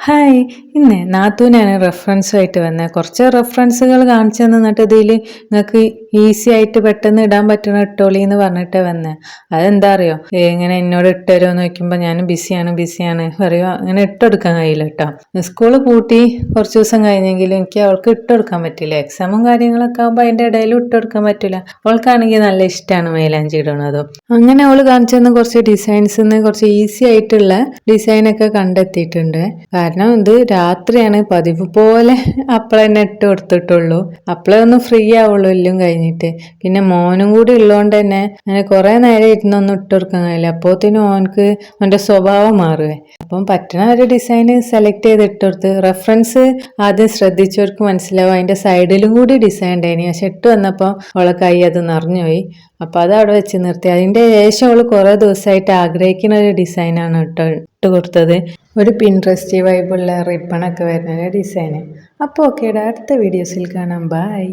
Hi. ഇന്ന് നാത്തൂനാണ് റെഫറൻസുമായിട്ട് വന്നത്. കുറച്ച് റെഫറൻസുകൾ കാണിച്ചു തന്നിട്ട് ഇതിൽ നിങ്ങൾക്ക് ഈസി ആയിട്ട് പെട്ടെന്ന് ഇടാൻ പറ്റണ ഇട്ടോളി എന്ന് പറഞ്ഞിട്ട് വന്നത്. അതെന്താ അറിയോ, ഇങ്ങനെ എന്നോട് ഇട്ടുതരുമോ എന്ന് ചോദിക്കുമ്പോൾ ഞാൻ ബിസിയാണ് പറയുക. അങ്ങനെ ഇട്ടെടുക്കാൻ കഴിയില്ല കേട്ടോ. സ്കൂള് പൂട്ടി കുറച്ച് ദിവസം കഴിഞ്ഞെങ്കിലും എനിക്ക് അവൾക്ക് ഇട്ടെടുക്കാൻ പറ്റില്ല. എക്സാമും കാര്യങ്ങളൊക്കെ ആകുമ്പോൾ അതിൻ്റെ ഇടയിൽ ഇട്ടെടുക്കാൻ പറ്റില്ല. അവൾക്കാണെങ്കിൽ നല്ല ഇഷ്ടമാണ് മൈലാഞ്ചി ഇടണതും. അങ്ങനെ അവൾ കാണിച്ചു തന്ന കുറച്ച് ഡിസൈൻസിന്ന് കുറച്ച് ഈസി ആയിട്ടുള്ള ഡിസൈനൊക്കെ കണ്ടെത്തിയിട്ടുണ്ട്. കാരണം ഇത് രാത്രിയാണ്, പതിവ് പോലെ അപ്പളെ തന്നെ ഇട്ട് കൊടുത്തിട്ടുള്ളൂ. അപ്പളേ ഒന്ന് ഫ്രീ ആവുള്ളൂ എല്ലാം കഴിഞ്ഞിട്ട്. പിന്നെ മോനും കൂടി ഉള്ളതുകൊണ്ട് തന്നെ അങ്ങനെ കുറെ നേരം ഇരുന്നൊന്നും ഇട്ട് കൊടുക്കാൻ കഴിയില്ല. അപ്പോഴത്തേനും ഓനക്ക് അവൻ്റെ സ്വഭാവം മാറുകയെ. അപ്പം പറ്റണ ഒരു ഡിസൈൻ സെലക്ട് ചെയ്ത് ഇട്ട് കൊടുത്ത്. റെഫറൻസ് ആദ്യം ശ്രദ്ധിച്ചവർക്ക് മനസ്സിലാവും. അതിൻ്റെ സൈഡിലും കൂടി ഡിസൈൻ ഉണ്ടായിനി. പക്ഷെ ഇട്ട് വന്നപ്പോൾ അവളെ കൈ അത് നിറഞ്ഞുപോയി. അപ്പം അത് അവിടെ വെച്ച് നിർത്തി. അതിൻ്റെ ശേഷം അവൾ കുറേ ദിവസമായിട്ട് ആഗ്രഹിക്കുന്ന ഒരു ഡിസൈനാണ് ഇട്ട് കൊടുത്തത്. ഒരു പിൻട്രസ്റ്റ് വൈബുള്ള റിബണൊക്കെ വരുന്ന ഡിസൈന്. അപ്പോൾ ഓക്കേടാ, അടുത്ത വീഡിയോസിൽ കാണാം. ബൈ.